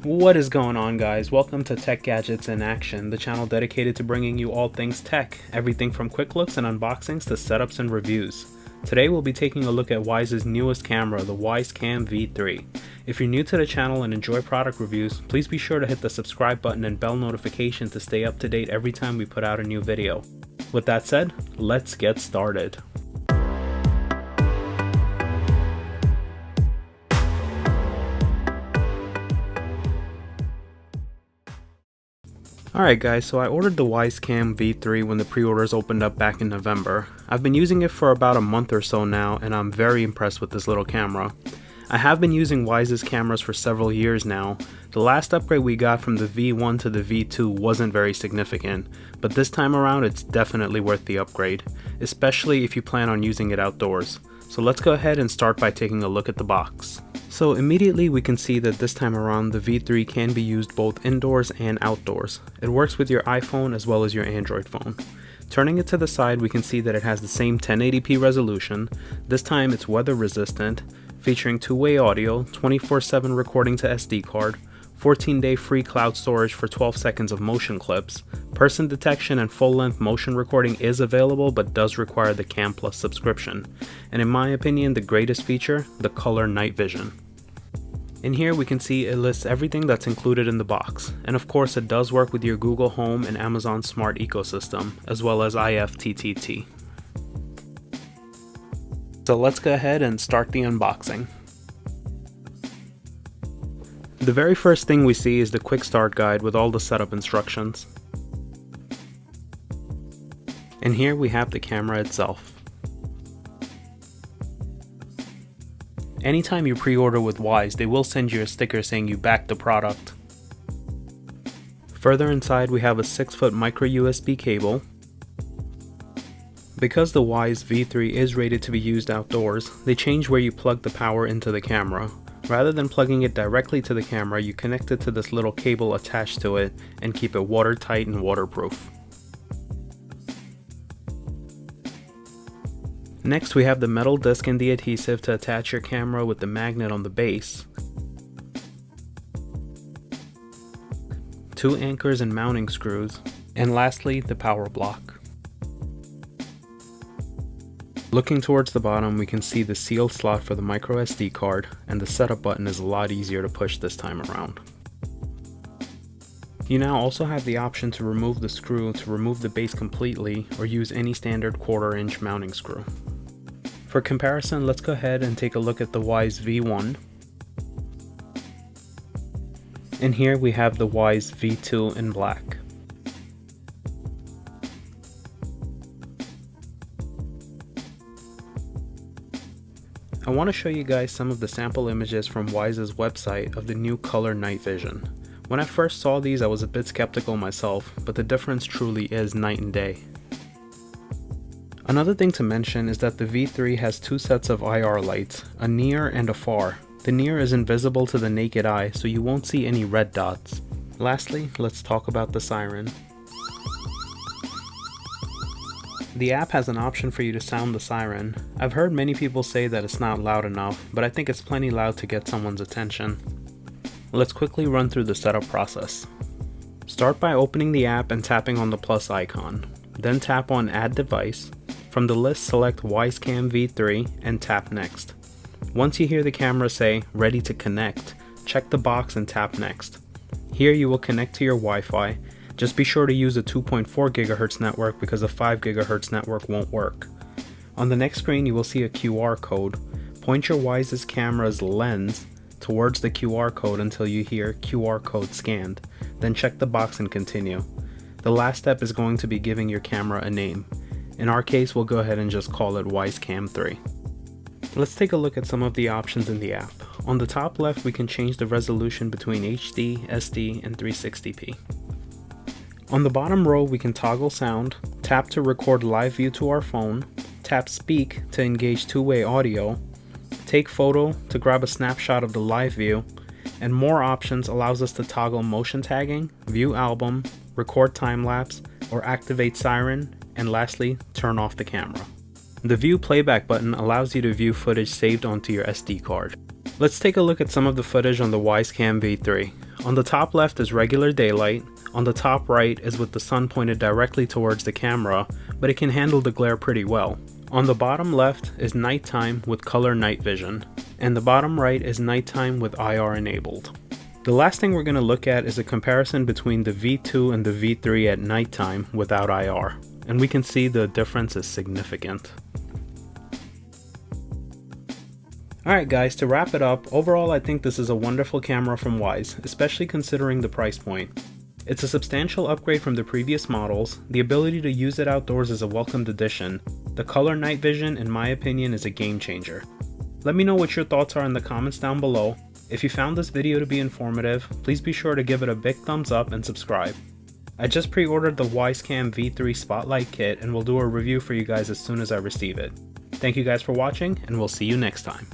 What is going on, guys? Welcome to Tech Gadgets in Action, the channel dedicated to bringing you all things tech, everything from quick looks and unboxings to setups and reviews. Today we'll be taking a look at Wyze's newest camera, the Wyze Cam V3. If you're new to the channel and enjoy product reviews, please be sure to hit the subscribe button and bell notification to stay up to date every time we put out a new video. With that said, let's get started. Alright guys, so I ordered the Wyze Cam V3 when the pre-orders opened up back in November. I've been using it for about a month or so now, and I'm very impressed with this little camera. I have been using Wyze's cameras for several years now. The last upgrade we got from the V1 to the V2 wasn't very significant, but this time around it's definitely worth the upgrade, especially if you plan on using it outdoors. So let's go ahead and start by taking a look at the box. So immediately we can see that this time around the V3 can be used both indoors and outdoors. It works with your iPhone as well as your Android phone. Turning it to the side, we can see that it has the same 1080p resolution. This time it's weather resistant, featuring two-way audio, 24/7 recording to SD card, 14-day free cloud storage for 12 seconds of motion clips. Person detection and full-length motion recording is available but does require the Cam Plus subscription. And in my opinion, the greatest feature, the color night vision. In here we can see it lists everything that's included in the box, and of course it does work with your Google Home and Amazon Smart ecosystem, as well as IFTTT. So let's go ahead and start the unboxing. The very first thing we see is the quick start guide with all the setup instructions. And here we have the camera itself. Anytime you pre-order with Wyze, they will send you a sticker saying you backed the product. Further inside we have a 6-foot micro USB cable. Because the Wyze V3 is rated to be used outdoors, they changed where you plug the power into the camera. Rather than plugging it directly to the camera, you connect it to this little cable attached to it and keep it watertight and waterproof. Next we have the metal disc and the adhesive to attach your camera with the magnet on the base. 2 anchors and mounting screws, and lastly the power block. Looking towards the bottom, we can see the sealed slot for the micro SD card, and the setup button is a lot easier to push this time around. You now also have the option to remove the screw to remove the base completely, or use any standard 1/4 inch mounting screw. For comparison, let's go ahead and take a look at the Wyze V1. And here we have the Wyze V2 in black. I want to show you guys some of the sample images from Wyze's website of the new color night vision. When I first saw these, I was a bit skeptical myself, but the difference truly is night and day. Another thing to mention is that the V3 has 2 sets of IR lights, a near and a far. The near is invisible to the naked eye, so you won't see any red dots. Lastly, let's talk about the siren. The app has an option for you to sound the siren. I've heard many people say that it's not loud enough, but I think it's plenty loud to get someone's attention. Let's quickly run through the setup process. Start by opening the app and tapping on the plus icon. Then tap on Add Device. From the list, select Wyze Cam V3 and tap Next. Once you hear the camera say Ready to Connect, check the box and tap Next. Here you will connect to your Wi-Fi. Just be sure to use a 2.4 GHz network because a 5 GHz network won't work. On the next screen you will see a QR code. Point your Wyze's camera's lens towards the QR code until you hear QR code scanned. Then check the box and continue. The last step is going to be giving your camera a name. In our case, we'll go ahead and just call it Wyze Cam 3. Let's take a look at some of the options in the app. On the top left, we can change the resolution between HD, SD, and 360p. On the bottom row, we can toggle sound, tap to record live view to our phone, tap speak to engage two-way audio, take photo to grab a snapshot of the live view, and more options allows us to toggle motion tagging, view album, record time-lapse, or activate siren, and lastly, turn off the camera. The View Playback button allows you to view footage saved onto your SD card. Let's take a look at some of the footage on the Wyze Cam V3. On the top left is regular daylight, on the top right is with the sun pointed directly towards the camera, but it can handle the glare pretty well. On the bottom left is nighttime with color night vision, and the bottom right is nighttime with IR enabled. The last thing we're going to look at is a comparison between the V2 and the V3 at nighttime without IR, and we can see the difference is significant. Alright guys, to wrap it up, overall I think this is a wonderful camera from Wyze, especially considering the price point. It's a substantial upgrade from the previous models, the ability to use it outdoors is a welcomed addition, the color night vision in my opinion is a game changer. Let me know what your thoughts are in the comments down below. If you found this video to be informative, please be sure to give it a big thumbs up and subscribe. I just pre-ordered the Wyze Cam V3 Spotlight kit and will do a review for you guys as soon as I receive it. Thank you guys for watching, and we'll see you next time.